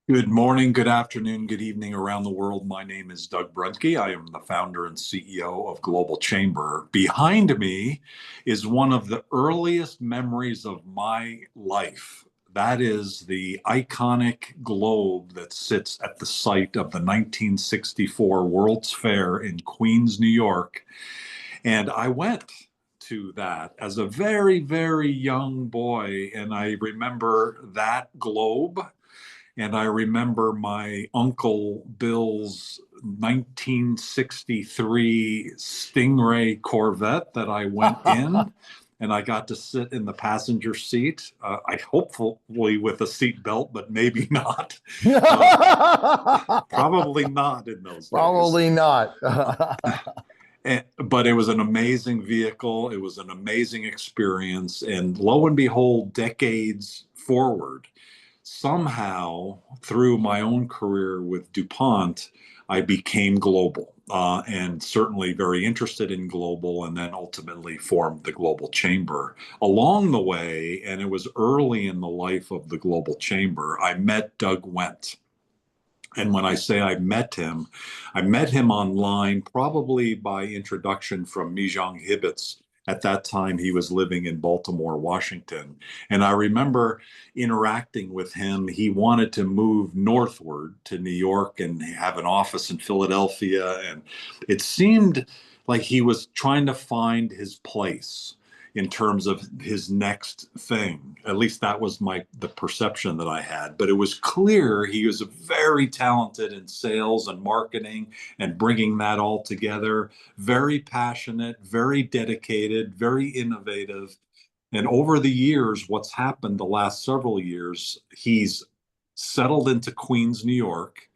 Good morning, good afternoon, good evening around the world. My name is Doug Wendt. I am the founder and CEO of Global Chamber. Behind me is one of the earliest memories of my life. That is the iconic globe that sits at the site of the 1964 World's Fair in Queens, New York. And I went to that as a very, very young boy. And I remember that globe, and I remember my Uncle Bill's 1963 Stingray Corvette that I went in, and I got to sit in the passenger seat. I hopefully with a seat belt, but maybe not. Uh, Probably not in those days. Probably not. But it was an amazing vehicle. It was an amazing experience. And lo and behold, decades forward, somehow through my own career with DuPont, I became global and certainly very interested in global, and then ultimately formed the Global Chamber. Along the way, and it was early in the life of the Global Chamber, I met Doug Wendt. And when I say I met him online, probably by introduction from Mijong Hibbets. At that time, he was living in Baltimore, Washington. And I remember interacting with him. He wanted to move northward to New York and have an office in Philadelphia. And it seemed like he was trying to find his place in terms of his next thing. At least that was the perception that I had. But it was clear he was very talented in sales and marketing and bringing that all together. Very passionate, very dedicated, very innovative. And over the years, what's happened the last several years, he's settled into Queens, New York,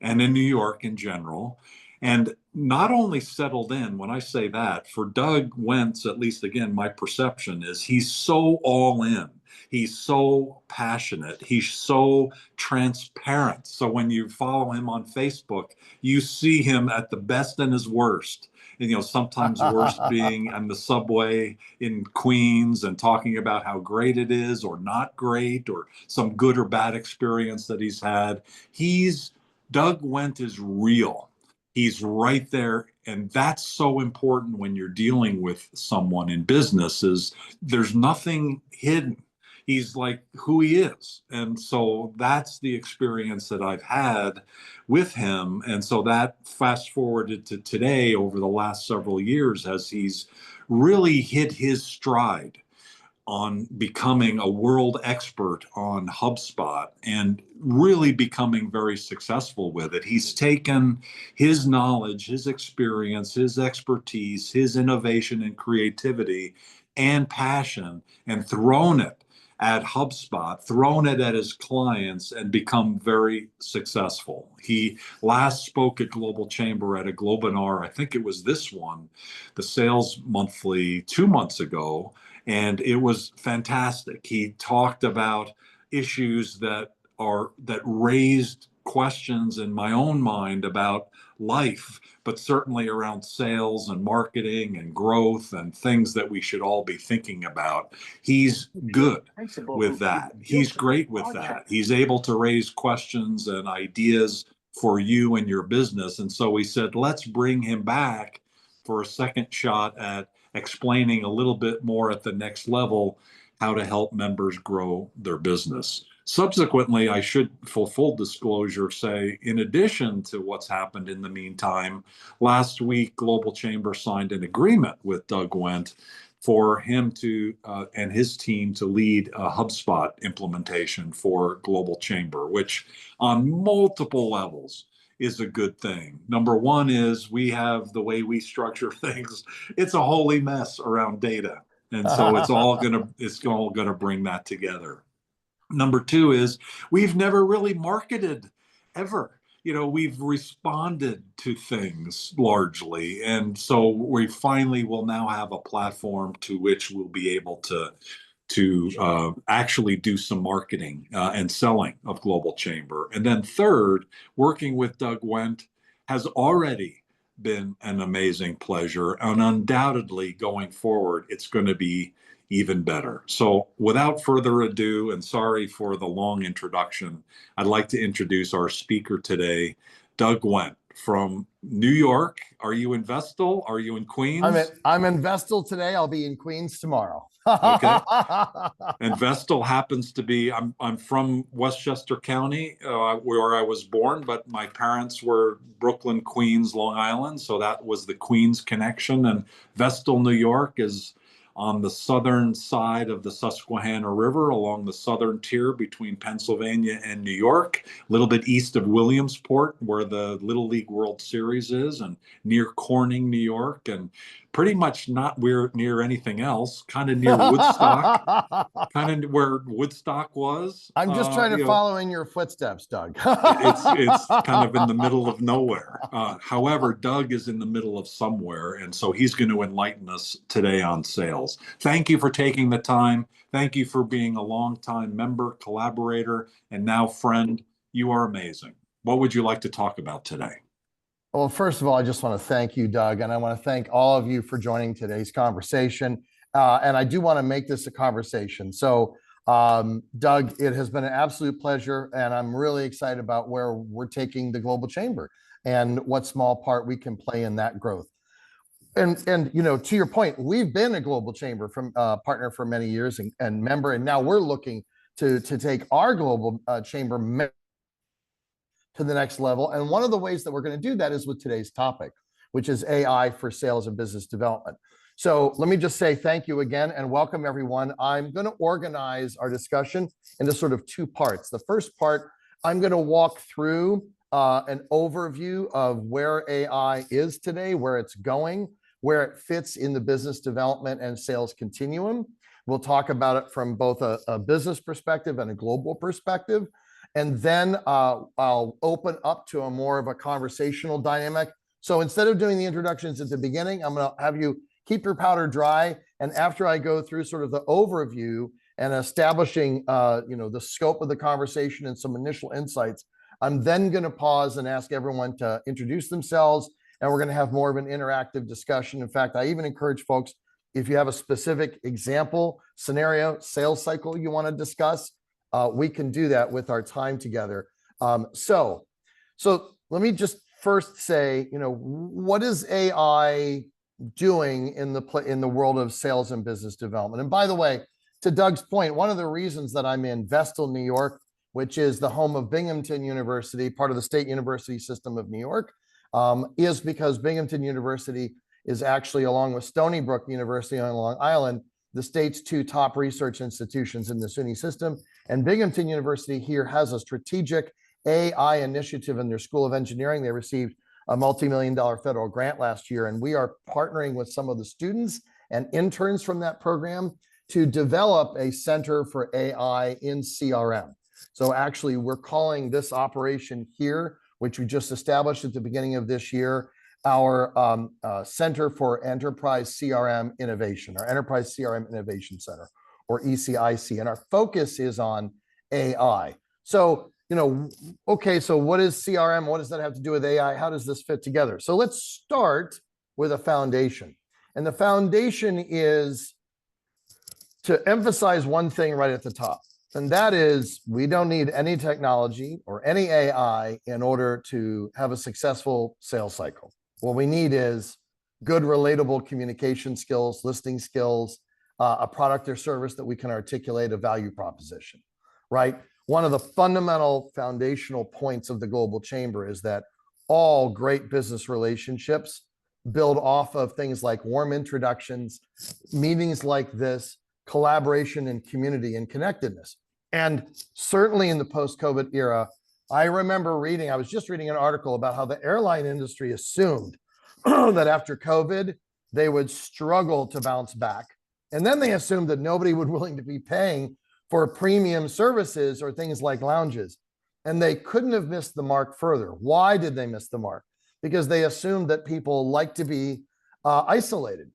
and in New York in general. And not only settled in, when I say that, for Doug Wentz, at least again, my perception is he's so all in. He's so passionate. He's so transparent. So when you follow him on Facebook, you see him at the best and his worst. And, sometimes worst being on the subway in Queens and talking about how great it is or not great or some good or bad experience that he's had. Doug Wendt is real. He's right there. And that's so important when you're dealing with someone in business is there's nothing hidden. He's like who he is. And so that's the experience that I've had with him. And so that fast forwarded to today over the last several years as he's really hit his stride on becoming a world expert on HubSpot and really becoming very successful with it. He's taken his knowledge, his experience, his expertise, his innovation and creativity and passion and thrown it at HubSpot, thrown it at his clients, and become very successful. He last spoke at Global Chamber at a Globinar, I think it was this one, the Sales Monthly, 2 months ago, and it was fantastic. He talked about issues that raised questions in my own mind about life, but certainly around sales and marketing and growth and things that we should all be thinking about. He's good with that. He's great with that. He's able to raise questions and ideas for you and your business. And so we said, let's bring him back for a second shot at explaining a little bit more at the next level how to help members grow their business. Subsequently, I should, for full disclosure, say, in addition to what's happened in the meantime, last week, Global Chamber signed an agreement with Doug Wendt for him to and his team to lead a HubSpot implementation for Global Chamber, which on multiple levels is a good thing. Number one is we have the way we structure things. It's a holy mess around data. And so it's all gonna bring that together. Number two is we've never really marketed ever. We've responded to things largely. And so we finally will now have a platform to which we'll be able to actually do some marketing and selling of Global Chamber. And then third, working with Doug Wendt has already been an amazing pleasure. And undoubtedly going forward, it's going to be even better. So without further ado, and sorry for the long introduction, I'd like to introduce our speaker today, Doug Wendt from New York. Are you in Vestal? Are you in Queens? I'm in Vestal today. I'll be in Queens tomorrow. Okay. And Vestal happens to be, I'm from Westchester County, where I was born, but my parents were Brooklyn, Queens, Long Island. So that was the Queens connection. And Vestal, New York is on the southern side of the Susquehanna River along the southern tier between Pennsylvania and New York, a little bit east of Williamsport, where the Little League World Series is, and near Corning, New York, and pretty much not near anything else, kind of near Woodstock, kind of where Woodstock was. I'm just trying to follow in your footsteps, Doug. It's kind of in the middle of nowhere. However, Doug is in the middle of somewhere, and so he's going to enlighten us today on sales. Thank you for taking the time. Thank you for being a longtime member, collaborator, and now friend. You are amazing. What would you like to talk about today? Well, first of all, I just want to thank you, Doug, and I want to thank all of you for joining today's conversation. And I do want to make this a conversation. So, Doug, it has been an absolute pleasure, and I'm really excited about where we're taking the Global Chamber and what small part we can play in that growth. And to your point, we've been a Global Chamber from partner for many years and member, and now we're looking to take our Global Chamber to the next level. And one of the ways that we're going to do that is with today's topic, which is AI for sales and business development. So let me just say thank you again and welcome everyone. I'm going to organize our discussion into sort of two parts. The first part, I'm going to walk through an overview of where AI is today, where it's going, where it fits in the business development and sales continuum. We'll talk about it from both a business perspective and a global perspective. And then I'll open up to a more of a conversational dynamic. So instead of doing the introductions at the beginning, I'm going to have you keep your powder dry. And after I go through sort of the overview and establishing, the scope of the conversation and some initial insights, I'm then going to pause and ask everyone to introduce themselves. And we're going to have more of an interactive discussion. In fact, I even encourage folks, if you have a specific example, scenario, sales cycle you want to discuss, we can do that with our time together. So let me just first say, what is AI doing in the world of sales and business development? And by the way, to Doug's point, one of the reasons that I'm in Vestal, New York, which is the home of Binghamton University, part of the state university system of New York, is because Binghamton University is actually, along with Stony Brook University on Long Island, the state's two top research institutions in the SUNY system. And Binghamton University here has a strategic AI initiative in their School of Engineering. They received a multi-million-dollar federal grant last year, and we are partnering with some of the students and interns from that program to develop a center for AI in CRM. So actually, we're calling this operation here, which we just established at the beginning of this year, our Center for Enterprise CRM Innovation, our Enterprise CRM Innovation Center, or ECIC. And our focus is on AI. So, okay, so what is CRM? What does that have to do with AI? How does this fit together? So let's start with a foundation. And the foundation is to emphasize one thing right at the top. And that is, we don't need any technology or any AI in order to have a successful sales cycle. What we need is good, relatable communication skills, listening skills, a product or service that we can articulate, a value proposition, right? One of the fundamental foundational points of the Global Chamber is that all great business relationships build off of things like warm introductions, meetings like this, collaboration and community and connectedness. And certainly in the post-COVID era, I remember I was just reading an article about how the airline industry assumed that after COVID, they would struggle to bounce back. And then they assumed that nobody would willing to be paying for premium services or things like lounges. And they couldn't have missed the mark further. Why did they miss the mark? Because they assumed that people like to be isolated,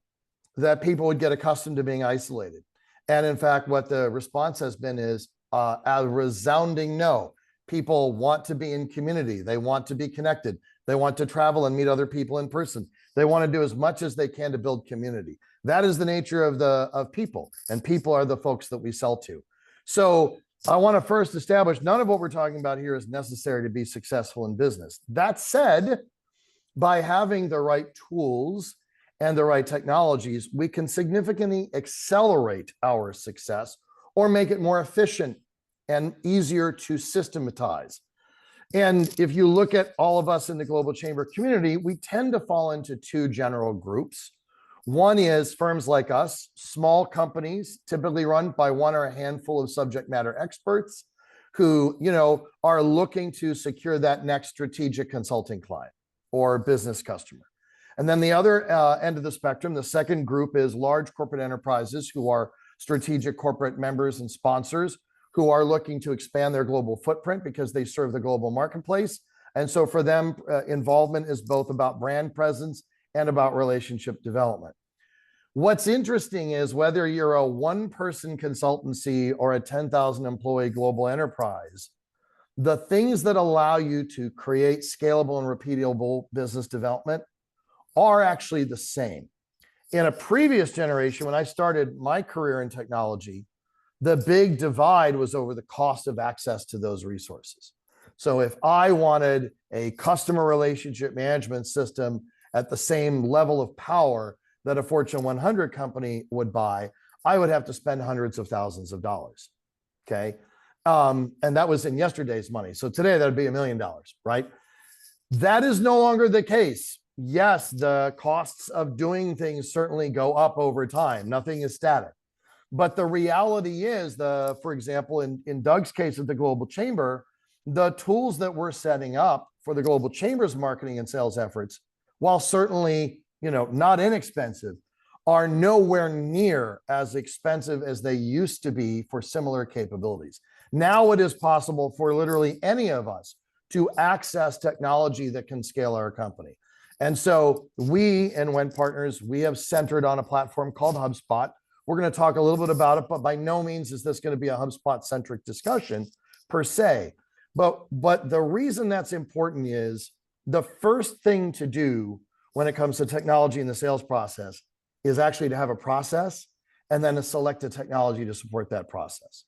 that people would get accustomed to being isolated. And in fact, what the response has been is a resounding no. People want to be in community. They want to be connected. They want to travel and meet other people in person. They want to do as much as they can to build community. That is the nature of people, and people are the folks that we sell to. So I want to first establish none of what we're talking about here is necessary to be successful in business. That said, by having the right tools and the right technologies, we can significantly accelerate our success or make it more efficient and easier to systematize. And if you look at all of us in the Global Chamber community, we tend to fall into two general groups. One is firms like us, small companies, typically run by one or a handful of subject matter experts who, are looking to secure that next strategic consulting client or business customer. And then the other end of the spectrum, the second group is large corporate enterprises who are strategic corporate members and sponsors who are looking to expand their global footprint because they serve the global marketplace. And so for them, involvement is both about brand presence and about relationship development. What's interesting is whether you're a one-person consultancy or a 10,000 employee global enterprise, the things that allow you to create scalable and repeatable business development are actually the same. In a previous generation, when I started my career in technology, the big divide was over the cost of access to those resources. So if I wanted a customer relationship management system at the same level of power that a Fortune 100 company would buy, I would have to spend hundreds of thousands of dollars. Okay. And that was in yesterday's money. So today that'd be $1 million, right? That is no longer the case. Yes, the costs of doing things certainly go up over time. Nothing is static. But the reality is, for example, in Doug's case at the Global Chamber, the tools that we're setting up for the Global Chamber's marketing and sales efforts, while certainly, not inexpensive, are nowhere near as expensive as they used to be for similar capabilities. Now it is possible for literally any of us to access technology that can scale our company. And so we and Wendt Partners, we have centered on a platform called Hubspot. We're going to talk a little bit about it, but by no means is this going to be a HubSpot-centric discussion per se. But the reason that's important is the first thing to do when it comes to technology in the sales process is actually to have a process and then to select a technology to support that process.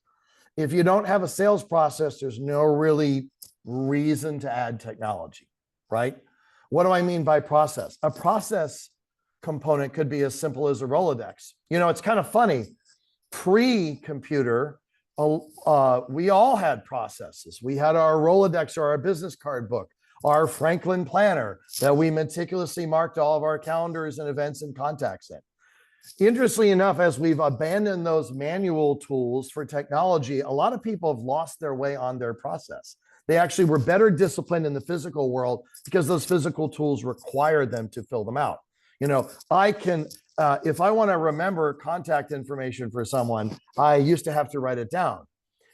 If you don't have a sales process, there's no really reason to add technology, right? What do I mean by process? A process component could be as simple as a Rolodex. It's kind of funny. Pre-computer, we all had processes. We had our Rolodex or our business card book, our Franklin planner that we meticulously marked all of our calendars and events and contacts in. Interestingly enough, as we've abandoned those manual tools for technology, a lot of people have lost their way on their process. They actually were better disciplined in the physical world because those physical tools required them to fill them out. I can, if I want to remember contact information for someone, I used to have to write it down.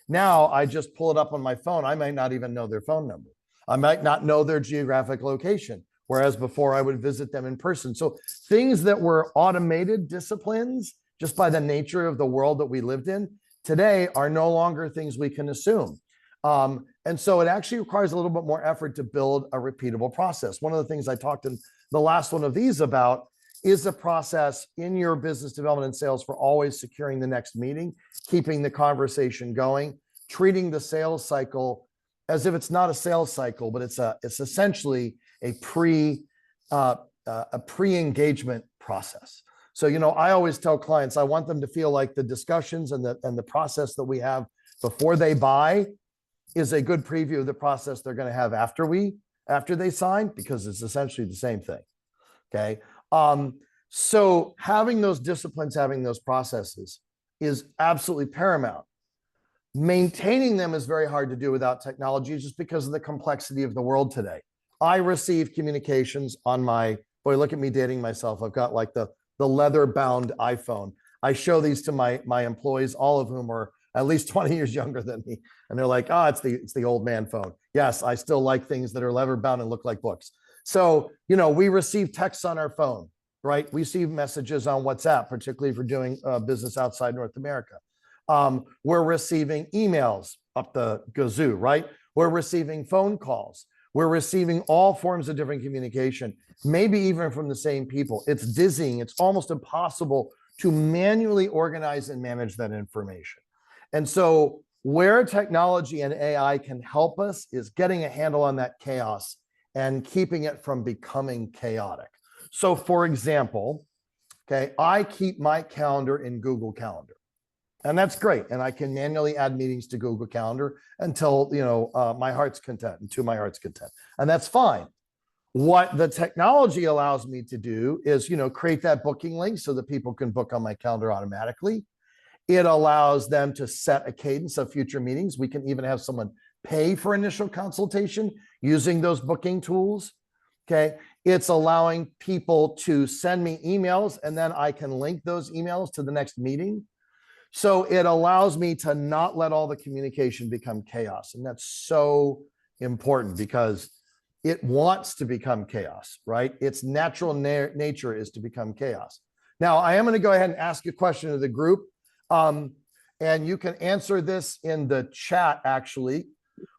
Now I just pull it up on my phone. I might not even know their phone number. I might not know their geographic location, whereas before I would visit them in person. So things that were automated disciplines, just by the nature of the world that we lived in, today are no longer things we can assume. And so it actually requires a little bit more effort to build a repeatable process. One of the things I talked in the last one of these about is a process in your business development and sales for always securing the next meeting, keeping the conversation going, treating the sales cycle as if it's not a sales cycle, but it's essentially a pre-engagement process. So, I always tell clients, I want them to feel like the discussions and the process that we have before they buy is a good preview of the process they're going to have after they sign, because it's essentially the same thing. Okay. So having those disciplines, having those processes is absolutely paramount. Maintaining them is very hard to do without technology just because of the complexity of the world today. I receive communications on my, boy, look at me dating myself. I've got like the leather bound iPhone. I show these to my employees, all of whom are at least 20 years younger than me. And they're like, it's the old man phone. Yes, I still like things that are leather bound and look like books. So, we receive texts on our phone, right? We receive messages on WhatsApp, particularly if we're doing business outside North America. We're receiving emails up the gazoo, right? We're receiving phone calls. We're receiving all forms of different communication, maybe even from the same people. It's dizzying. It's almost impossible to manually organize and manage that information. And so where technology and AI can help us is getting a handle on that chaos and keeping it from becoming chaotic. So for example, okay, I keep my calendar in Google Calendar. And that's great. And I can manually add meetings to Google Calendar until, my heart's content and to my heart's content. And that's fine. What the technology allows me to do is, create that booking link so that people can book on my calendar automatically. It allows them to set a cadence of future meetings. We can even have someone pay for initial consultation using those booking tools. Okay. It's allowing people to send me emails and then I can link those emails to the next meeting. So it allows me to not let all the communication become chaos. And that's so important because it wants to become chaos, right? Its natural nature is to become chaos. Now, I am going to go ahead and ask a question of the group. And you can answer this in the chat, actually,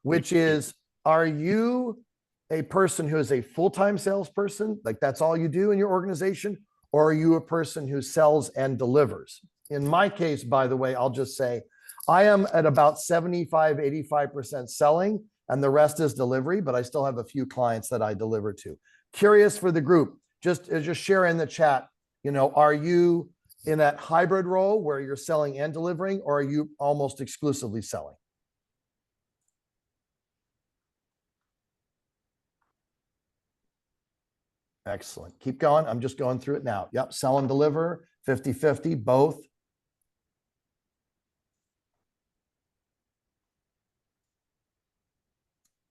which is, are you a person who is a full-time salesperson? Like that's all you do in your organization? Or are you a person who sells and delivers? In my case, by the way, I'll just say I am at about 75, 85% selling and the rest is delivery, but I still have a few clients that I deliver to. Curious for the group, just share in the chat, are you in that hybrid role where you're selling and delivering, or are you almost exclusively selling? Excellent. Keep going. I'm just going through it now. Yep. Sell and deliver, 50-50, both.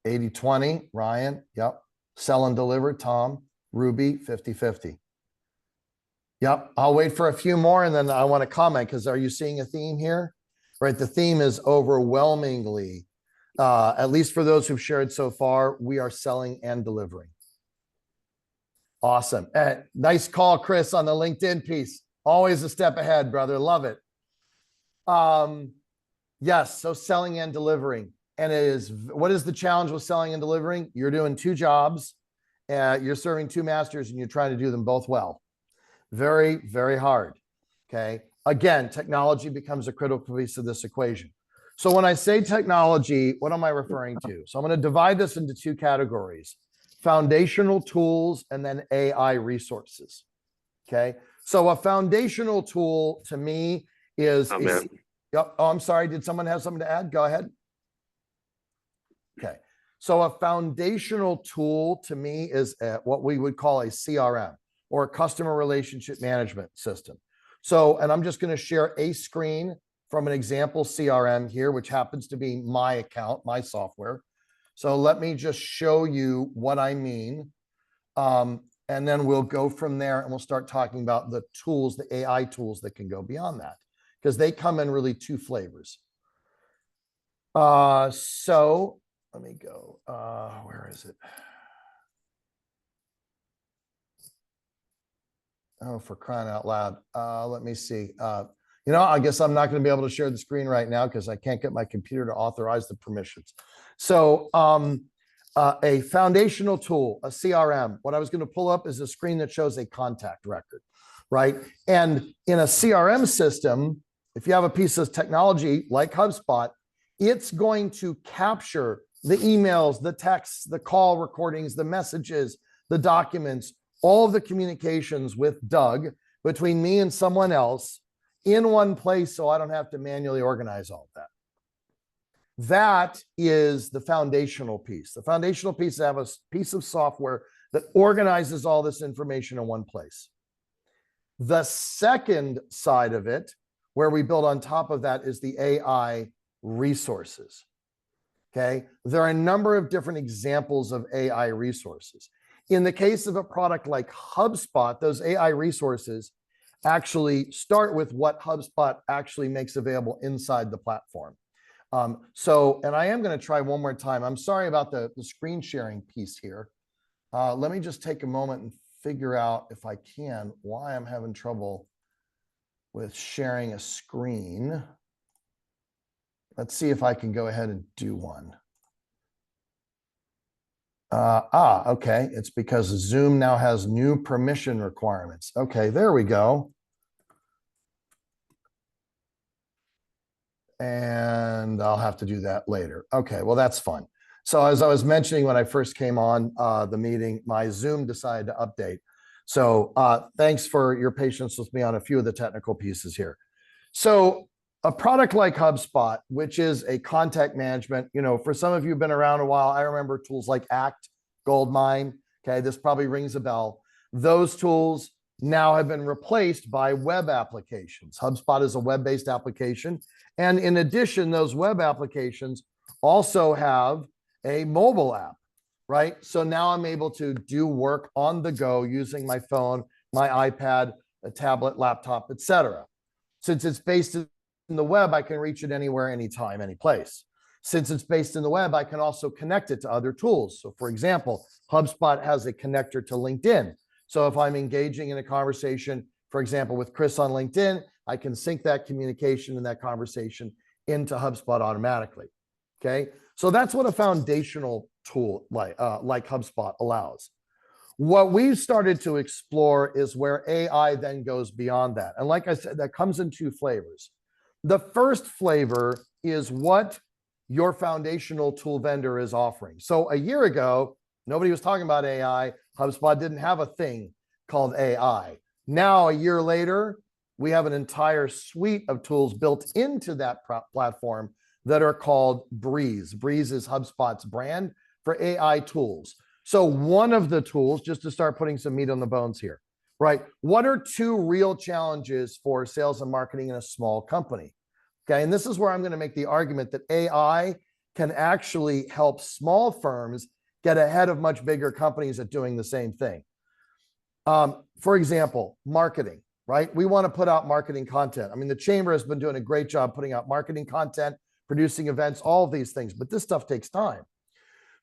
$80-20, Ryan. Yep. Sell and deliver, Tom. Ruby, 50-50. Yep. I'll wait for a few more and then I want to comment because are you seeing a theme here? Right. The theme is overwhelmingly, at least for those who've shared so far, we are selling and delivering. Awesome. Nice call, Chris, on the LinkedIn piece. Always a step ahead, brother. Love it. Yes. So selling and delivering. And what is the challenge with selling and delivering? You're doing two jobs, you're serving two masters and you're trying to do them both well. Very, very hard. Okay. Again, technology becomes a critical piece of this equation. So when I say technology, what am I referring to? So I'm going to divide this into two categories: foundational tools and then AI resources. Okay. So a foundational tool to me is, I'm sorry. Did someone have something to add? Go ahead. Okay. So a foundational tool to me is what we would call a CRM, or a customer relationship management system. So, and I'm just going to share a screen from an example CRM here, which happens to be my account, my software. So let me just show you what I mean. And then we'll go from there and we'll start talking about the tools, the AI tools that can go beyond that, because they come in really two flavors. So let me go, where is it? Oh, for crying out loud. Let me see. I guess I'm not going to be able to share the screen right now because I can't get my computer to authorize the permissions. So a foundational tool, a CRM, what I was going to pull up is a screen that shows a contact record, right? And in a CRM system, if you have a piece of technology like Hubspot, it's going to capture the emails, the texts, the call recordings, the messages, the documents, all of the communications with Doug between me and someone else in one place so I don't have to manually organize all of that. That is the foundational piece. The foundational piece is to have a piece of software that organizes all this information in one place. The second side of it, where we build on top of that, is the AI resources. Okay. There are a number of different examples of AI resources. In the case of a product like HubSpot, those AI resources actually start with what HubSpot actually makes available inside the platform. And I am going to try one more time. I'm sorry about the screen sharing piece here. Let me just take a moment and figure out, if I can, why I'm having trouble with sharing a screen. Let's see if I can go ahead and do one. Okay. It's because Zoom now has new permission requirements. Okay, there we go. And I'll have to do that later. Okay, well, that's fun. So as I was mentioning when I first came on the meeting, my Zoom decided to update. So thanks for your patience with me on a few of the technical pieces here. So a product like HubSpot, which is a contact management, for some of you who've been around a while, I remember tools like Act, Goldmine. Okay, this probably rings a bell. Those tools now have been replaced by web applications. HubSpot is a web-based application. And in addition, those web applications also have a mobile app, right? So now I'm able to do work on the go using my phone, my iPad, a tablet, laptop, etc. Since it's based in the web, I can reach it anywhere, anytime, any place. Since it's based in the web, I can also connect it to other tools. So for example, HubSpot has a connector to LinkedIn. So if I'm engaging in a conversation, for example, with Chris on LinkedIn, I can sync that communication and that conversation into HubSpot automatically. Okay. So that's what a foundational tool like HubSpot allows. What we've started to explore is where AI then goes beyond that. And like I said, that comes in two flavors. The first flavor is what your foundational tool vendor is offering. So a year ago, nobody was talking about AI. HubSpot didn't have a thing called AI. Now, a year later, we have an entire suite of tools built into that platform that are called Breeze. Breeze is HubSpot's brand for AI tools. So one of the tools, just to start putting some meat on the bones here, right? What are two real challenges for sales and marketing in a small company? Okay, and this is where I'm going to make the argument that AI can actually help small firms get ahead of much bigger companies at doing the same thing. For example, marketing, right? We want to put out marketing content. I mean, the Chamber has been doing a great job putting out marketing content, producing events, all of these things, but this stuff takes time.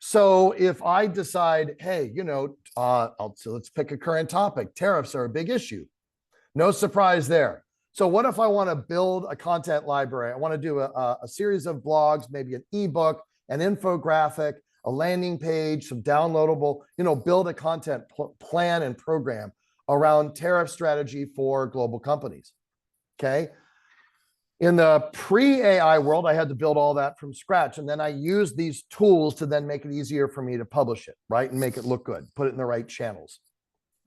So if I decide, hey, so let's pick a current topic. Tariffs are a big issue. No surprise there. So what if I want to build a content library? I want to do a series of blogs, maybe an ebook, an infographic, a landing page, some downloadable, build a content plan and program around tariff strategy for global companies. Okay. In the pre-AI world, I had to build all that from scratch. And then I used these tools to then make it easier for me to publish it, right? And make it look good, put it in the right channels.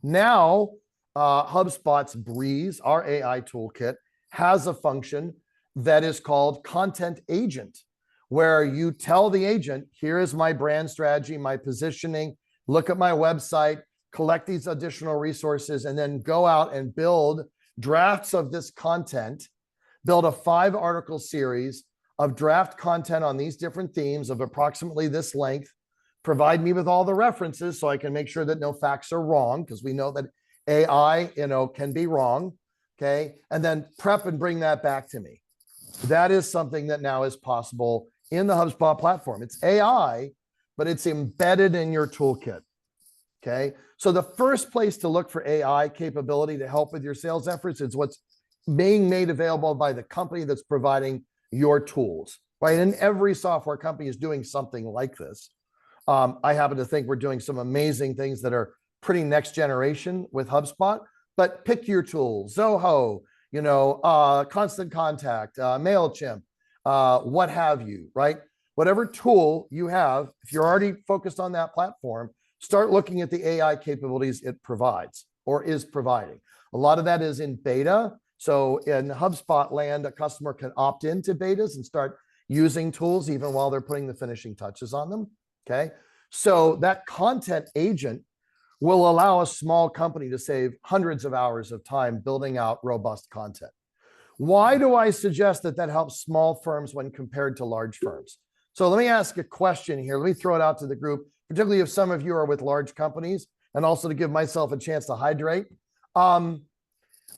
Now, HubSpot's Breeze, our AI toolkit, has a function that is called Content Agent, where you tell the agent, here is my brand strategy, my positioning, look at my website, collect these additional resources, and then go out and build drafts of this content, build a 5-article series of draft content on these different themes of approximately this length, provide me with all the references so I can make sure that no facts are wrong, because we know that AI, can be wrong, okay? And then prep and bring that back to me. That is something that now is possible in the HubSpot platform. It's AI, but it's embedded in your toolkit, okay? So the first place to look for AI capability to help with your sales efforts is what's being made available by the company that's providing your tools, right? And every software company is doing something like this. I happen to think we're doing some amazing things that are pretty next generation with HubSpot, but pick your tools, Zoho, Constant Contact, MailChimp, what have you, right? Whatever tool you have, if you're already focused on that platform, start looking at the AI capabilities it provides or is providing. A lot of that is in beta. So in HubSpot land, a customer can opt into betas and start using tools even while they're putting the finishing touches on them, okay? So that content agent will allow a small company to save hundreds of hours of time building out robust content. Why do I suggest that helps small firms when compared to large firms? So let me ask a question here. Let me throw it out to the group, particularly if some of you are with large companies, and also to give myself a chance to hydrate.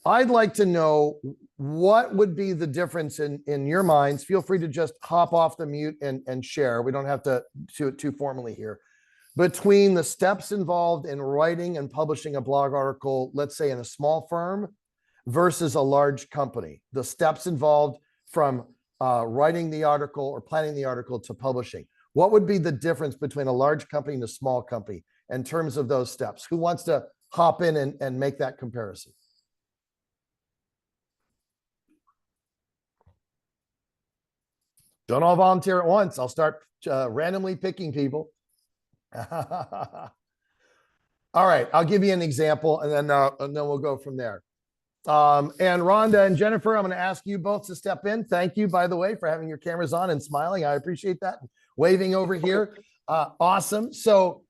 I'd like to know what would be the difference in your minds. Feel free to just hop off the mute and share. We don't have to do it too formally here. Between the steps involved in writing and publishing a blog article, let's say in a small firm versus a large company, the steps involved from writing the article or planning the article to publishing? What would be the difference between a large company and a small company in terms of those steps? Who wants to hop in and make that comparison? Don't all volunteer at once. I'll start randomly picking people. All right, I'll give you an example, and then we'll go from there. And Rhonda and Jennifer, I'm going to ask you both to step in. Thank you, by the way, for having your cameras on and smiling. I appreciate that. Waving over here. Awesome. So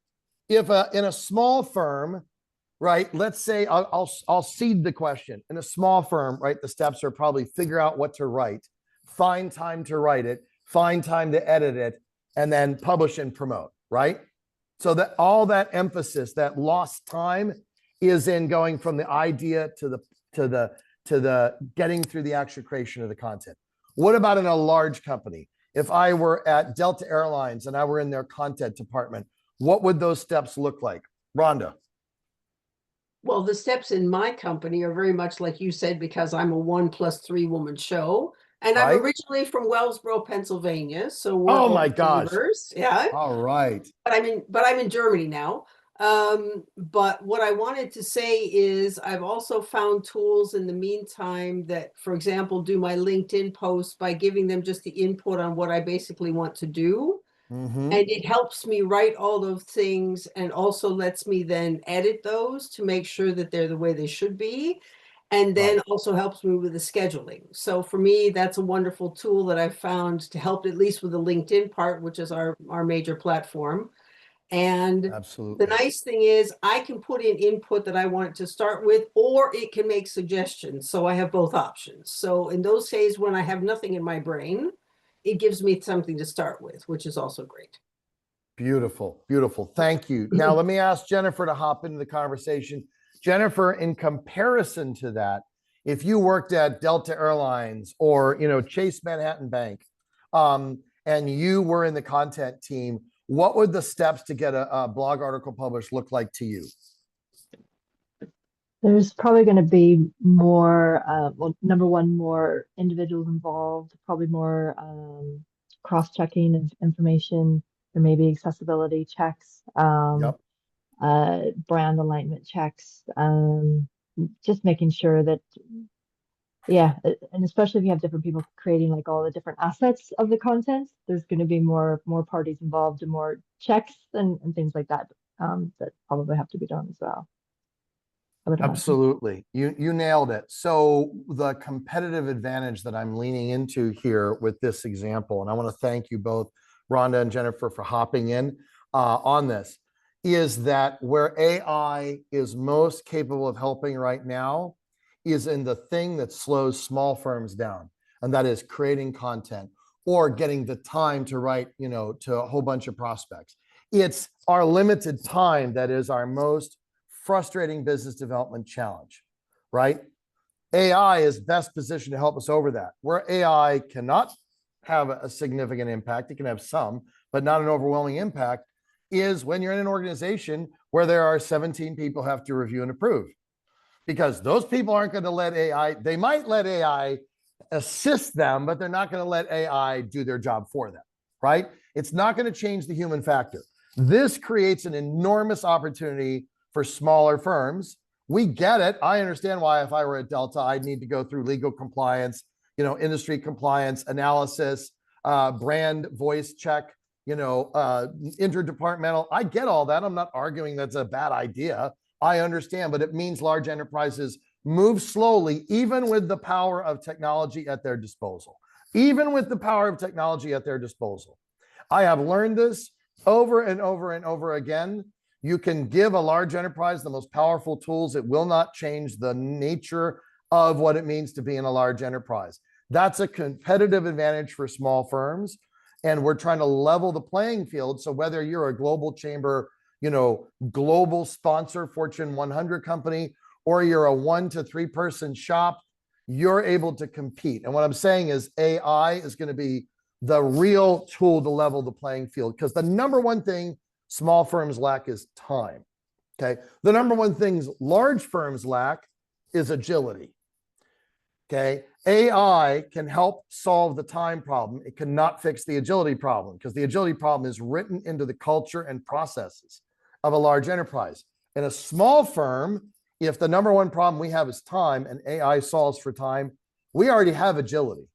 if in a small firm, right, let's say I'll seed the question. In a small firm, right, the steps are probably figure out what to write, find time to write it, find time to edit it, and then publish and promote, right? So that all that emphasis, that lost time, is in going from the idea to the getting through the actual creation of the content. What about in a large company? If I were at Delta Airlines and I were in their content department, what would those steps look like? Rhonda. Well, the steps in my company are very much like you said, because I'm a 1+3 woman show. And Right. I'm originally from Wellsboro, Pennsylvania. So we're Oh all my gosh. neighbors. Yeah. All right. But I'm in Germany now. But what I wanted to say is I've also found tools in the meantime that, for example, do my LinkedIn posts by giving them just the input on what I basically want to do. Mm-hmm. And it helps me write all those things and also lets me then edit those to make sure that they're the way they should be. And then also helps me with the scheduling. So for me, that's a wonderful tool that I found to help at least with the LinkedIn part, which is our major platform. And absolutely, the nice thing is I can put in input that I want it to start with, or it can make suggestions. So I have both options. So in those days when I have nothing in my brain, it gives me something to start with, which is also great. Beautiful, beautiful. Thank you. Now let me ask Jennifer to hop into the conversation. Jennifer, in comparison to that, if you worked at Delta Airlines or Chase Manhattan Bank, and you were in the content team, what would the steps to get a blog article published look like to you? There's probably going to be more, well, number one, more individuals involved, probably more cross-checking of information. There may be accessibility checks, Yep. brand alignment checks, just making sure that, yeah, and especially if you have different people creating like all the different assets of the content, there's going to be more parties involved and more checks and things like that that probably have to be done as well. Absolutely. You nailed it. So the competitive advantage that I'm leaning into here with this example, and I want to thank you both, Rhonda and Jennifer, for hopping in on this, is that where AI is most capable of helping right now is in the thing that slows small firms down, and that is creating content or getting the time to write, to a whole bunch of prospects. It's our limited time that is our most frustrating business development challenge, right? AI is best positioned to help us over that. Where AI cannot have a significant impact, it can have some, but not an overwhelming impact, is when you're in an organization where there are 17 people who have to review and approve. Because those people aren't going to let AI, they might let AI assist them, but they're not going to let AI do their job for them, right? It's not going to change the human factor. This creates an enormous opportunity for smaller firms. We get it. I understand why if I were at Delta, I'd need to go through legal compliance, industry compliance, analysis, brand voice check, interdepartmental. I get all that. I'm not arguing that's a bad idea. I understand, but it means large enterprises move slowly, even with the power of technology at their disposal. Even with the power of technology at their disposal. I have learned this over and over and over again. You can give a large enterprise the most powerful tools. It will not change the nature of what it means to be in a large enterprise. That's a competitive advantage for small firms. And we're trying to level the playing field. So whether you're a global chamber, global sponsor, Fortune 100 company, or you're a 1 to 3 person shop, you're able to compete. And what I'm saying is AI is going to be the real tool to level the playing field, because the number one thing small firms lack is time. Okay. The number one thing large firms lack is agility. Okay. AI can help solve the time problem. It cannot fix the agility problem because the agility problem is written into the culture and processes of a large enterprise. In a small firm, if the number one problem we have is time and AI solves for time, we already have agility.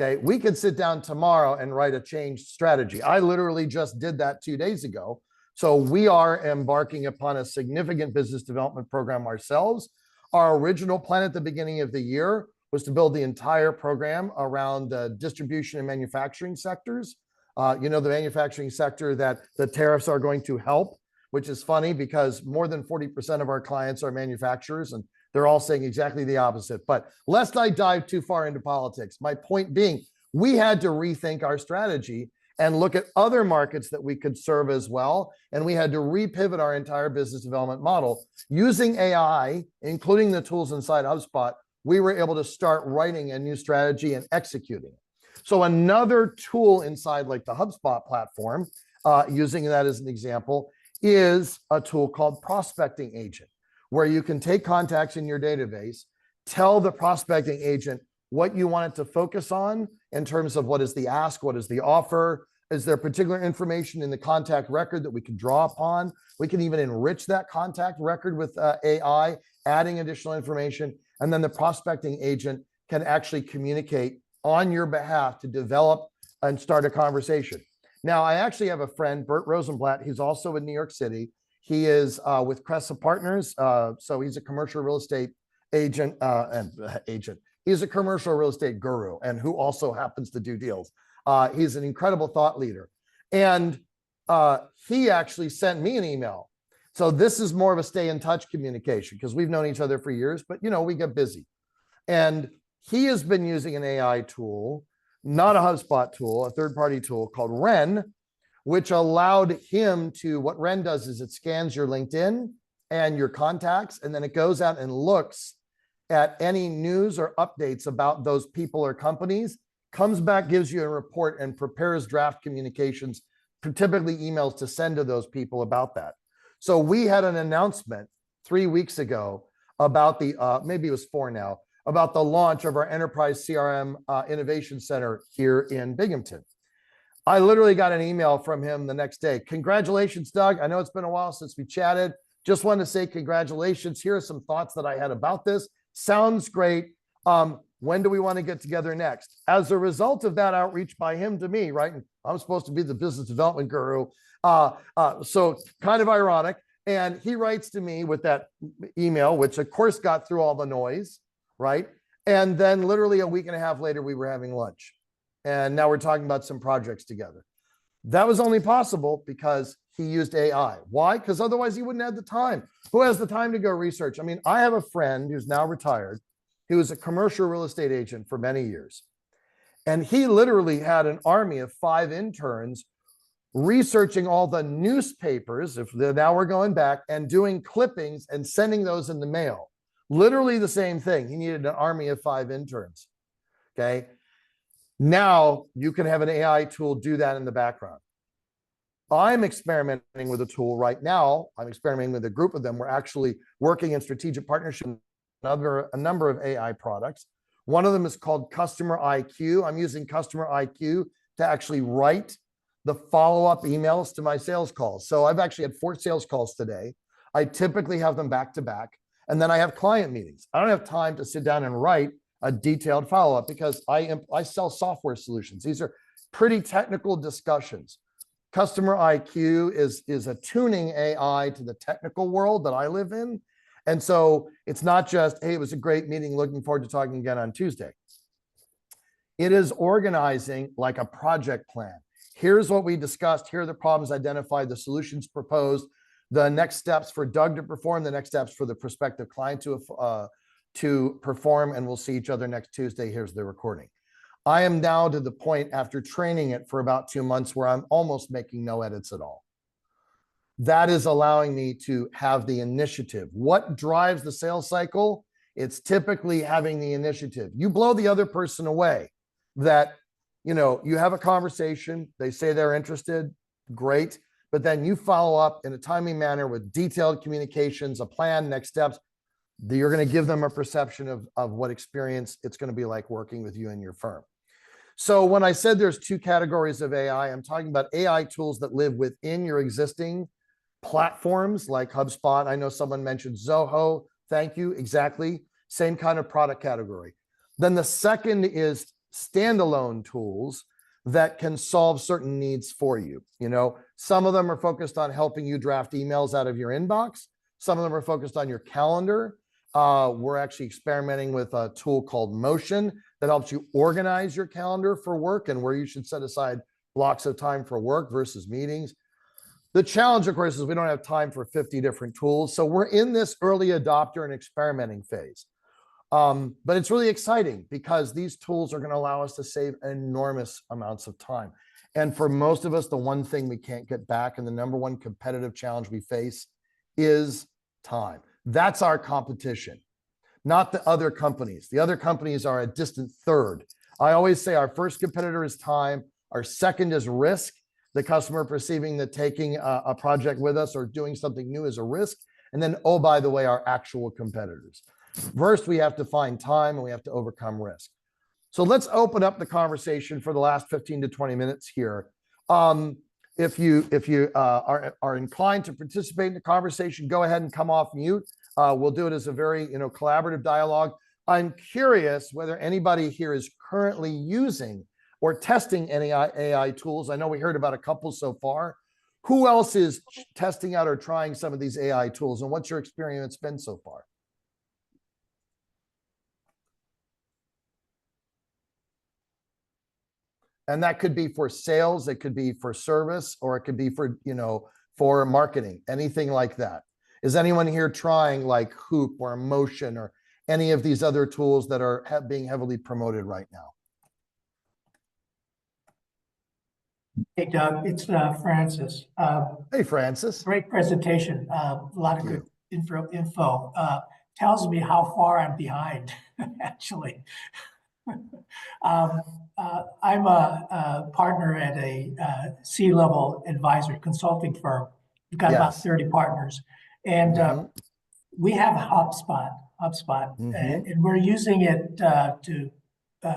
Okay. We could sit down tomorrow and write a change strategy. I literally just did that 2 days ago. So we are embarking upon a significant business development program ourselves. Our original plan at the beginning of the year was to build the entire program around the distribution and manufacturing sectors. The manufacturing sector that the tariffs are going to help, which is funny because more than 40% of our clients are manufacturers and they're all saying exactly the opposite. But lest I dive too far into politics, my point being, we had to rethink our strategy and look at other markets that we could serve as well. And we had to repivot our entire business development model. Using AI, including the tools inside HubSpot, we were able to start writing a new strategy and executing it. So another tool inside like the HubSpot platform, using that as an example, is a tool called Prospecting Agent, where you can take contacts in your database, tell the prospecting agent what you want it to focus on in terms of what is the ask, what is the offer, is there particular information in the contact record that we can draw upon? We can even enrich that contact record with AI, adding additional information. And then the prospecting agent can actually communicate on your behalf to develop and start a conversation. Now, I actually have a friend, Bert Rosenblatt. He's also in New York City. He is with Cressa Partners. So he's a commercial real estate agent. He's a commercial real estate guru and who also happens to do deals. He's an incredible thought leader. And he actually sent me an email. So this is more of a stay in touch communication because we've known each other for years, but we get busy. And he has been using an AI tool, not a HubSpot tool, a third-party tool called Ren, which allowed him to, what Ren does is it scans your LinkedIn and your contacts, and then it goes out and looks at any news or updates about those people or companies, comes back, gives you a report, and prepares draft communications, typically emails to send to those people about that. So we had an announcement 3 weeks ago about maybe it was 4 now, about the launch of our Enterprise CRM Innovation Center here in Binghamton. I literally got an email from him the next day. Congratulations, Doug. I know it's been a while since we chatted. Just wanted to say congratulations. Here are some thoughts that I had about this. Sounds great. When do we want to get together next? As a result of that outreach by him to me, right? And I'm supposed to be the business development guru. So kind of ironic. And he writes to me with that email, which of course got through all the noise, right? And then literally a week and a half later, we were having lunch. And now we're talking about some projects together. That was only possible because he used AI. Why? Because otherwise he wouldn't have the time. Who has the time to go research? I mean, I have a friend who's now retired. He was a commercial real estate agent for many years. And he literally had an army of 5 interns researching all the newspapers, now we're going back, and doing clippings and sending those in the mail. Literally the same thing. He needed an army of 5 interns. Okay. Now you can have an AI tool do that in the background. I'm experimenting with a tool right now. I'm experimenting with a group of them. We're actually working in strategic partnership with a number of AI products. One of them is called Customer IQ. I'm using Customer IQ to actually write the follow-up emails to my sales calls. So I've actually had 4 sales calls today. I typically have them back to back. And then I have client meetings. I don't have time to sit down and write a detailed follow-up because I sell software solutions. These are pretty technical discussions. Customer IQ is a tuning AI to the technical world that I live in. And so it's not just, hey, it was a great meeting, looking forward to talking again on Tuesday. It is organizing like a project plan. Here's what we discussed. Here are the problems identified, the solutions proposed, the next steps for Doug to perform, the next steps for the prospective client to perform, and we'll see each other next Tuesday. Here's the recording. I am now to the point after training it for about 2 months where I'm almost making no edits at all. That is allowing me to have the initiative. What drives the sales cycle? It's typically having the initiative. You blow the other person away. That, you have a conversation, they say they're interested, great, but then you follow up in a timely manner with detailed communications, a plan, next steps. You're going to give them a perception of what experience it's going to be like working with you and your firm. So when I said there's two categories of AI, I'm talking about AI tools that live within your existing platforms like HubSpot. I know someone mentioned Zoho. Thank you. Exactly. Same kind of product category. Then the second is standalone tools that can solve certain needs for you. You know, some of them are focused on helping you draft emails out of your inbox. Some of them are focused on your calendar. We're actually experimenting with a tool called Motion that helps you organize your calendar for work and where you should set aside blocks of time for work versus meetings. The challenge, of course, is we don't have time for 50 different tools. So we're in this early adopter and experimenting phase. But it's really exciting because these tools are going to allow us to save enormous amounts of time. And for most of us, the one thing we can't get back and the number one competitive challenge we face is time. That's our competition, not the other companies. The other companies are a distant third. I always say our first competitor is time. Our second is risk, the customer perceiving that taking a project with us or doing something new is a risk. And then, oh, by the way, our actual competitors. First, we have to find time and we have to overcome risk. So let's open up the conversation for the last 15 to 20 minutes here. If you are inclined to participate in the conversation, go ahead and come off mute. We'll do it as a very collaborative dialogue. I'm curious whether anybody here is currently using or testing any AI tools. I know we heard about a couple so far. Who else is testing out or trying some of these AI tools, and what's your experience been so far? And that could be for sales, it could be for service, or it could be for, for marketing, anything like that. Is anyone here trying like Hoop or Motion or any of these other tools that are being heavily promoted right now? Hey, Doug, it's Francis. Hey, Francis. Great presentation. A lot of good info. Tells me how far I'm behind, actually. I'm a partner at a C-level advisor consulting firm. We've got about 30 partners. And we have HubSpot, and we're using it to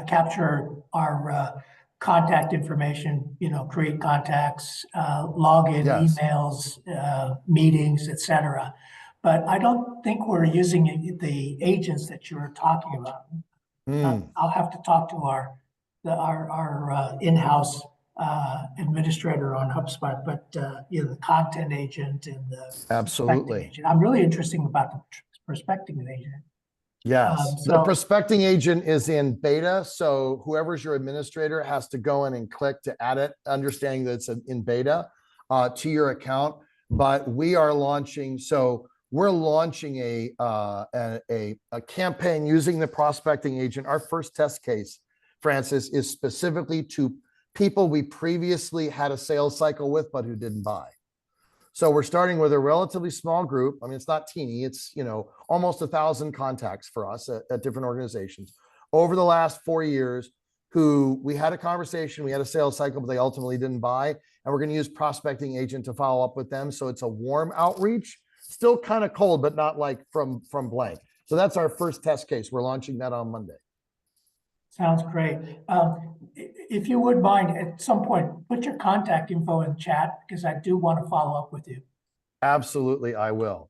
capture our contact information, create contacts, log in emails, meetings, etc. But I don't think we're using the agents that you're talking about. I'll have to talk to our in-house administrator on HubSpot, but the content agent and the prospecting agent. I'm really interested about the prospecting agent. Yes, the prospecting agent is in beta, so whoever's your administrator has to go in and click to add it, understanding that it's in beta to your account. But we are launching, we're launching a campaign using the prospecting agent. Our first test case, Francis, is specifically to people we previously had a sales cycle with, but who didn't buy. So we're starting with a relatively small group. I mean, it's not teeny, it's, almost 1,000 contacts for us at different organizations over the last 4 years who we had a conversation, we had a sales cycle, but they ultimately didn't buy. And we're going to use prospecting agent to follow up with them. So it's a warm outreach, still kind of cold, but not like from blank. So that's our first test case. We're launching that on Monday. Sounds great. If you would mind, at some point, put your contact info in chat because I do want to follow up with you. Absolutely, I will.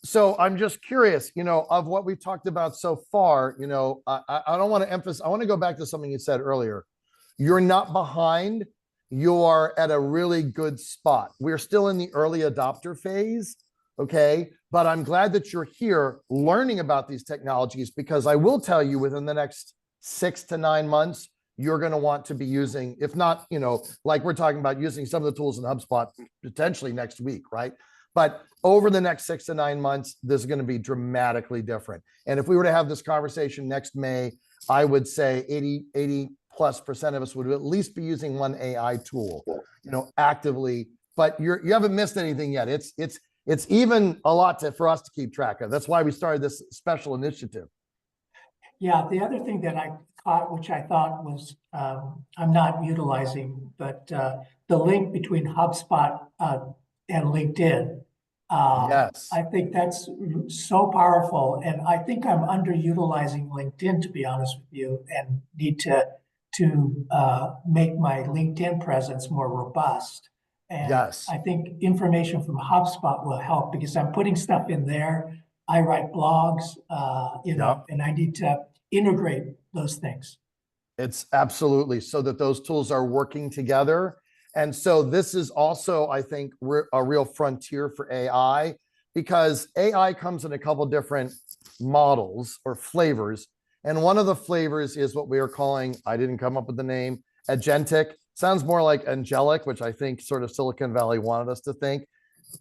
So I'm just curious, of what we've talked about so far, I don't want to emphasize, I want to go back to something you said earlier. You're not behind, you are at a really good spot. We're still in the early adopter phase, okay? But I'm glad that you're here learning about these technologies because I will tell you within the next 6 to 9 months, you're going to want to be using, if not, like we're talking about using some of the tools in HubSpot potentially next week, right? But over the next 6 to 9 months, this is going to be dramatically different. And if we were to have this conversation next May, I would say 80+% of us would at least be using one AI tool, actively. But you haven't missed anything yet. It's even a lot for us to keep track of. That's why we started this special initiative. Yeah, the other thing that I caught, which I thought was I'm not utilizing, but the link between HubSpot and LinkedIn. Yes. I think that's so powerful, and I think I'm underutilizing LinkedIn, to be honest with you, and need to make my LinkedIn presence more robust. And Yes. I think information from HubSpot will help because I'm putting stuff in there. I write blogs, and I need to integrate those things. It's absolutely so that those tools are working together. And so this is also, I think, a real frontier for AI, because AI comes in a couple different models or flavors. And one of the flavors is what we are calling, I didn't come up with the name, agentic. Sounds more like angelic, which I think sort of Silicon Valley wanted us to think.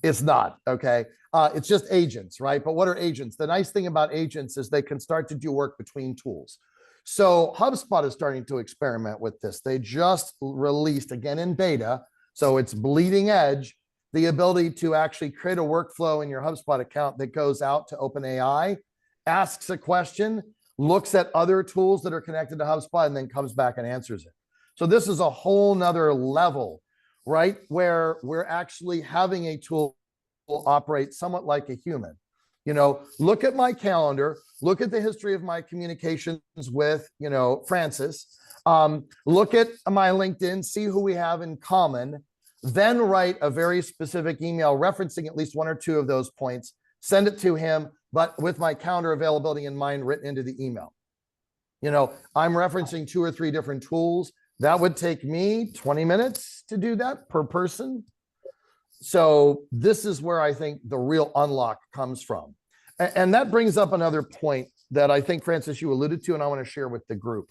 It's not, okay? It's just agents, right? But what are agents? The nice thing about agents is they can start to do work between tools. So HubSpot is starting to experiment with this. They just released, again in beta, so it's bleeding edge, the ability to actually create a workflow in your HubSpot account that goes out to OpenAI, asks a question, looks at other tools that are connected to HubSpot, and then comes back and answers it. So this is a whole nother level, right? Where we're actually having a tool operate somewhat like a human. You know, look at my calendar, look at the history of my communications with, Francis, look at my LinkedIn, see who we have in common, then write a very specific email referencing at least one or two of those points, send it to him, but with my calendar availability in mind written into the email. I'm referencing 2 or 3 different tools. That would take me 20 minutes to do that per person. So this is where I think the real unlock comes from. And that brings up another point that I think, Francis, you alluded to, and I want to share with the group.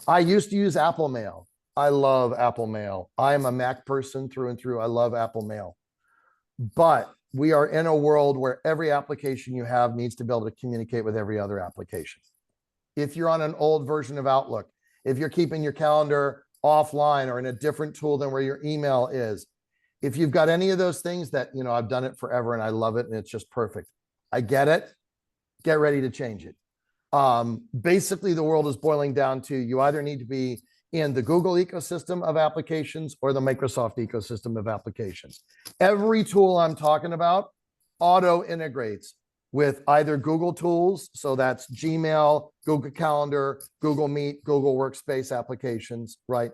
I used to use Apple Mail. I love Apple Mail. I am a Mac person through and through. I love Apple Mail. But we are in a world where every application you have needs to be able to communicate with every other application. If you're on an old version of Outlook, if you're keeping your calendar offline or in a different tool than where your email is, if you've got any of those things that, I've done it forever and I love it and it's just perfect. I get it. Get ready to change it. Basically, the world is boiling down to you either need to be in the Google ecosystem of applications or the Microsoft ecosystem of applications. Every tool I'm talking about auto integrates with either Google tools, so that's Gmail, Google Calendar, Google Meet, Google Workspace applications, right?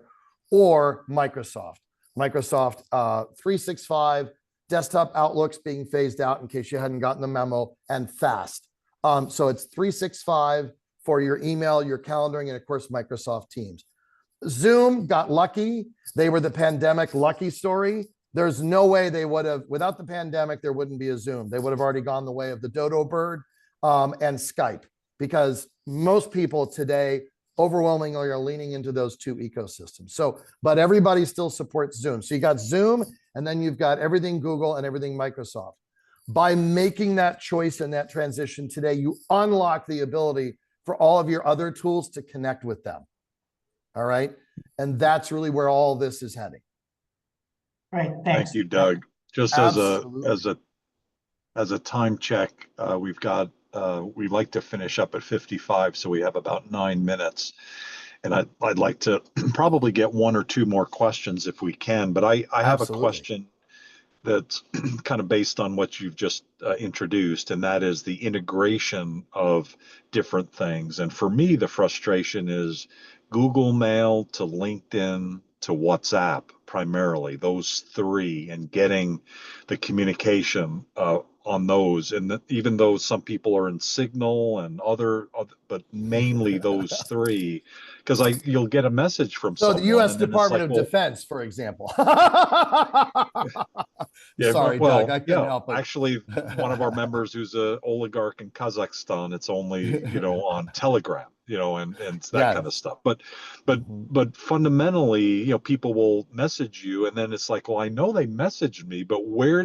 Or Microsoft 365, desktop Outlook's being phased out in case you hadn't gotten the memo, and fast. So it's 365 for your email, your calendaring, and of course, Microsoft Teams. Zoom got lucky. They were the pandemic lucky story. There's no way they would have, without the pandemic, there wouldn't be a Zoom. They would have already gone the way of the dodo bird and Skype, because most people today overwhelmingly are leaning into those 2 ecosystems. So, but everybody still supports Zoom. So you got Zoom, and then you've got everything Google and everything Microsoft. By making that choice and that transition today, you unlock the ability for all of your other tools to connect with them. All right. And that's really where all this is heading. Right. Thanks. Thank you, Doug. Just Absolutely. as a time check, we've we'd like to finish up at 55, so we have about 9 minutes. And I'd like to probably get 1 or 2 more questions if we can. But I have a question that's kind of based on what you've just introduced, and that is the integration of different things. And for me, the frustration is Google Mail to LinkedIn to WhatsApp, primarily those 3, and getting the communication on those. And even though some people are in Signal and other, but mainly those 3, because you'll get a message from So someone. the U.S. and then Department it's like, of Defense, for example. Yeah, Sorry, well, Doug, I couldn't help it. actually, one of our members who's an oligarch in Kazakhstan, it's only, on Telegram, and that kind of stuff. But fundamentally, people will message you, and then it's like, well, I know they messaged me, but where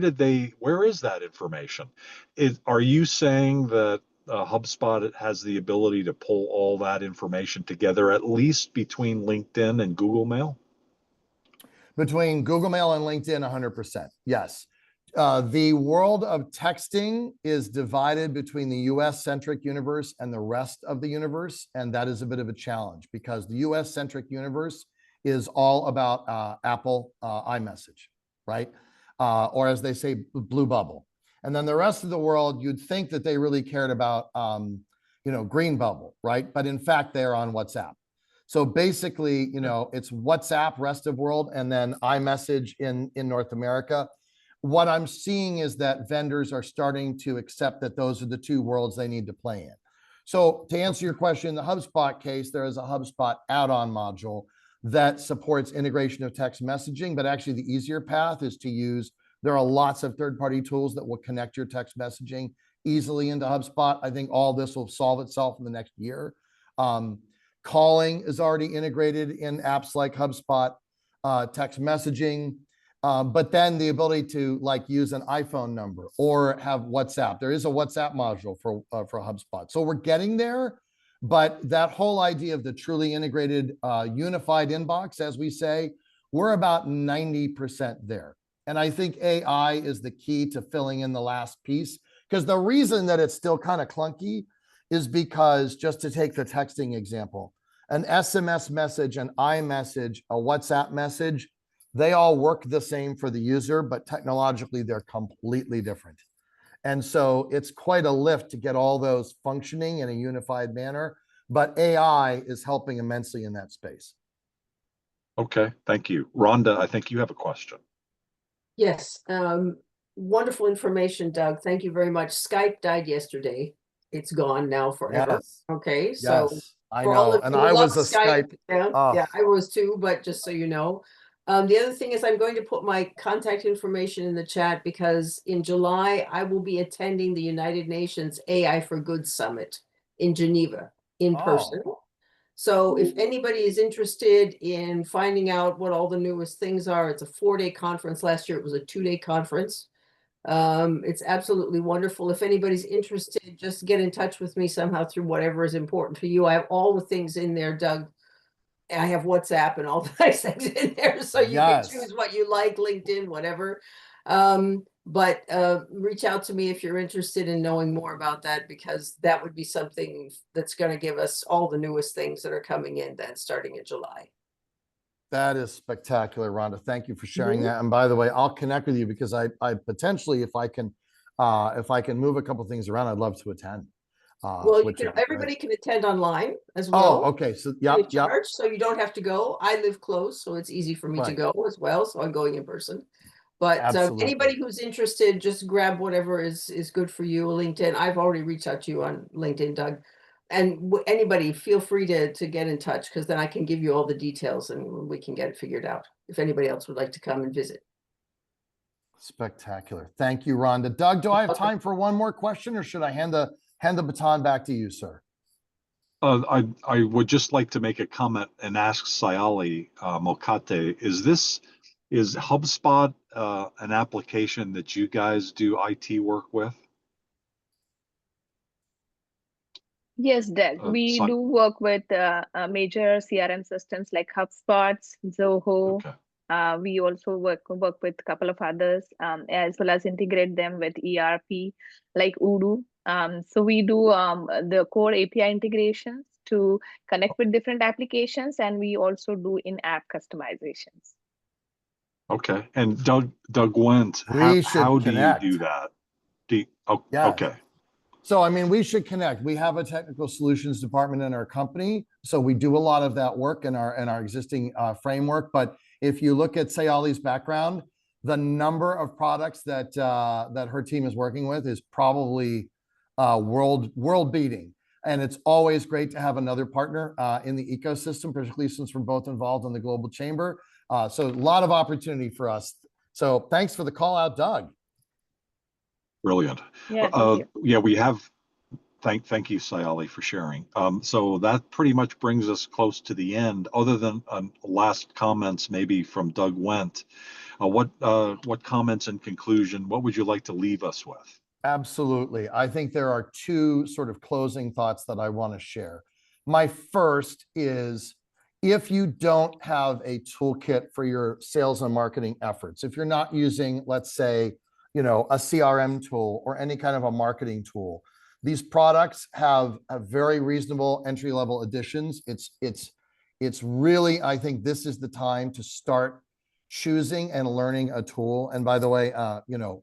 is that information? Are you saying that HubSpot has the ability to pull all that information together, at least between LinkedIn and Google Mail? Between Google Mail and LinkedIn, 100%. Yes. The world of texting is divided between the US-centric universe and the rest of the universe. And that is a bit of a challenge because the US-centric universe is all about Apple iMessage, right? Or as they say, Blue Bubble. And then the rest of the world, you'd think that they really cared about, Green Bubble, right? But in fact, they're on WhatsApp. So basically, it's WhatsApp, rest of world, and then iMessage in North America. What I'm seeing is that vendors are starting to accept that those are the two worlds they need to play in. So to answer your question, in the HubSpot case, there is a HubSpot add-on module that supports integration of text messaging, but actually the easier path is to use, there are lots of third-party tools that will connect your text messaging easily into HubSpot. I think all this will solve itself in the next year. Calling is already integrated in apps like HubSpot, text messaging, but then the ability to use an iPhone number or have WhatsApp. There is a WhatsApp module for HubSpot. So we're getting there, but that whole idea of the truly integrated, unified inbox, as we say, we're about 90% there. And I think AI is the key to filling in the last piece, because the reason that it's still kind of clunky is because, just to take the texting example, an SMS message, an iMessage, a WhatsApp message, they all work the same for the user, but technologically they're completely different. And so it's quite a lift to get all those functioning in a unified manner, but AI is helping immensely in that space. Okay, thank you. Rhonda, I think you have a question. Yes, wonderful information, Doug. Thank you very much. Skype died yesterday. It's gone now forever. Yes. Okay, so Yes, I for all know. of And you who I love was a Skype. yeah, I was too, but just so you know. The other thing is I'm going to put my contact information in the chat, because in July, I will be attending the United Nations AI for Good Summit in Geneva in person. So if anybody is interested in finding out what all the newest things are, it's a 4-day conference. Last year, it was a 2-day conference. It's absolutely wonderful. If anybody's interested, just get in touch with me somehow through whatever is important for you. I have all the things in there, Doug. I have WhatsApp and all the nice things in there, so you can choose what you like, LinkedIn, whatever. But reach out to me if you're interested in knowing more about that, because that would be something that's going to give us all the newest things that are coming in then starting in July. That is spectacular, Rhonda. Thank you for sharing that. And by the way, I'll connect with you, because I potentially, if I can move a couple things around, I'd love to attend. Well, everybody can attend online as well. Oh, okay. So so you don't have to go. I live close, so it's easy for me to go as well. So I'm going in person. But anybody who's interested, just grab whatever is good for you. LinkedIn. I've already reached out to you on LinkedIn, Doug. And anybody, feel free to get in touch, because then I can give you all the details and we can get it figured out if anybody else would like to come and visit. Spectacular. Thank you, Rhonda. Doug, do I have time for one more question, or should I hand the baton back to you, sir? I would just like to make a comment and ask Sayali Mokate, is HubSpot an application that you guys do IT work with? Yes, Doug. We do work with major CRM systems like HubSpot, Zoho. Okay. We also work with a couple of others, as well as integrate them with ERP like Odoo. So we do the core API integrations to connect with different applications, and we also do in-app customizations. Okay. And Doug Wendt, how do you do that? Okay. So, I mean, we should connect. We have a technical solutions department in our company, so we do a lot of that work in our existing framework. But if you look at Sayali's background, the number of products that her team is working with is probably world beating. And it's always great to have another partner in the ecosystem, particularly since we're both involved in the Global Chamber. So a lot of opportunity for us. So thanks for the call out, Doug. Brilliant. Yeah, we have. Thank you, Sayali, for sharing. So that pretty much brings us close to the end. Other than last comments, maybe from Doug Wendt, what comments in conclusion? What would you like to leave us with? Absolutely. I think there are two sort of closing thoughts that I want to share. My first is, if you don't have a toolkit for your sales and marketing efforts, if you're not using, let's say, a CRM tool or any kind of a marketing tool, these products have a very reasonable entry-level additions. It's really, I think this is the time to start choosing and learning a tool. And by the way, you know,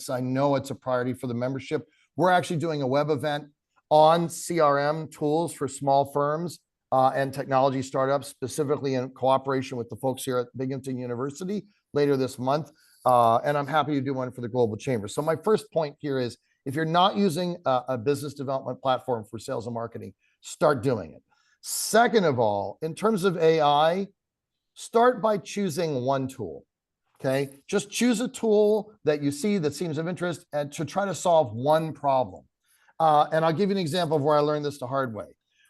I know it's a priority for the membership. We're actually doing a web event on CRM tools for small firms and technology startups, specifically in cooperation with the folks here at Binghamton University later this month. And I'm happy to do one for the Global Chamber. So my first point here is, if you're not using a business development platform for sales and marketing, start doing it. Second of all, in terms of AI, start by choosing one tool. Okay, just choose a tool that you see that seems of interest and to try to solve one problem. And I'll give you an example of where I learned this the hard way.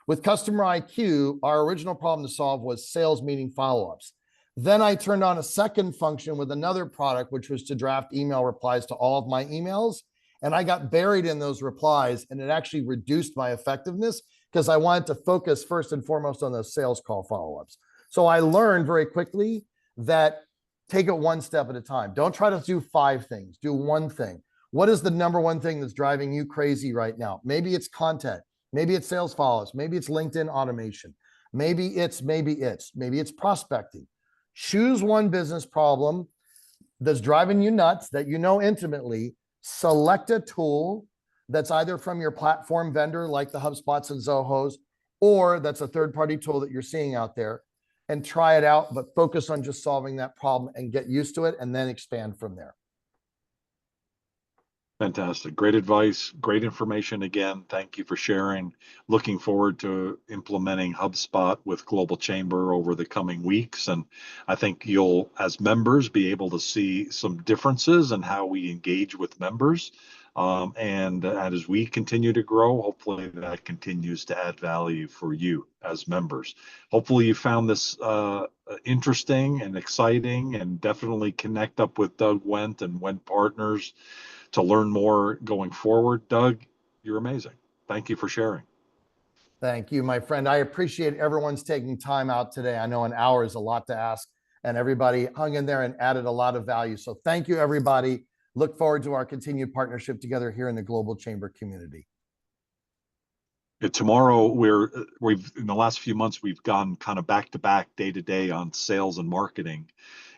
With Customer IQ, our original problem to solve was sales meeting follow-ups. Then I turned on a second function with another product, which was to draft email replies to all of my emails. And I got buried in those replies, and it actually reduced my effectiveness because I wanted to focus first and foremost on those sales call follow-ups. So I learned very quickly that take it one step at a time. Don't try to do 5 things. Do one thing. What is the number one thing that's driving you crazy right now? Maybe it's content. Maybe it's sales follows. Maybe it's LinkedIn automation. Maybe it's prospecting. Choose one business problem that's driving you nuts that you know intimately. Select a tool that's either from your platform vendor, like the HubSpots and Zohos, or that's a third-party tool that you're seeing out there, and try it out, but focus on just solving that problem and get used to it, and then expand from there. Fantastic. Great advice. Great information again. Thank you for sharing. Looking forward to implementing HubSpot with Global Chamber over the coming weeks. And I think you'll, as members, be able to see some differences in how we engage with members. And as we continue to grow, hopefully that continues to add value for you as members. Hopefully you found this interesting and exciting, and definitely connect up with Doug Wendt and Wendt Partners to learn more going forward. Doug, you're amazing. Thank you for sharing. Thank you, my friend. I appreciate everyone's taking time out today. I know an hour is a lot to ask, and everybody hung in there and added a lot of value. So thank you, everybody. Look forward to our continued partnership together here in the Global Chamber community. Tomorrow, we've in the last few months, we've gone kind of back to back, day to day on sales and marketing.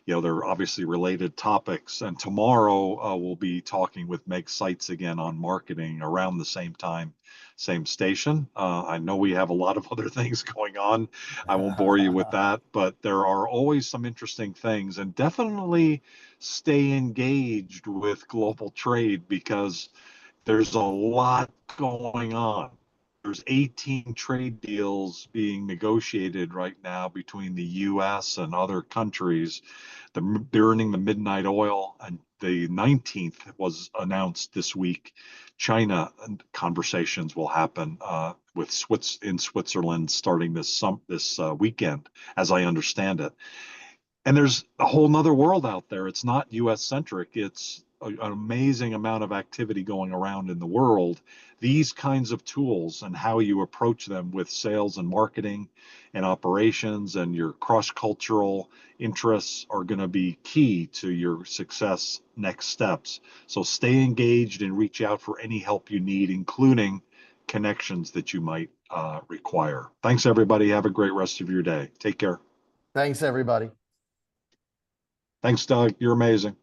You know, they're obviously related topics. And tomorrow we'll be talking with Meg Seitz again on marketing around the same time, same station. I know we have a lot of other things going on. I won't bore you with that, but there are always some interesting things, and definitely stay engaged with global trade, because there's a lot going on. There's 18 trade deals being negotiated right now between the U.S. and other countries. They're burning the midnight oil, and the 19th was announced this week. China and conversations will happen in Switzerland starting this weekend, as I understand it. And there's a whole nother world out there. It's not U.S. centric. It's an amazing amount of activity going around in the world. These kinds of tools and how you approach them with sales and marketing and operations and your cross-cultural interests are going to be key to your success next steps. So stay engaged and reach out for any help you need, including connections that you might require. Thanks, everybody. Have a great rest of your day. Take care. Thanks, everybody. Thanks, Doug. You're amazing.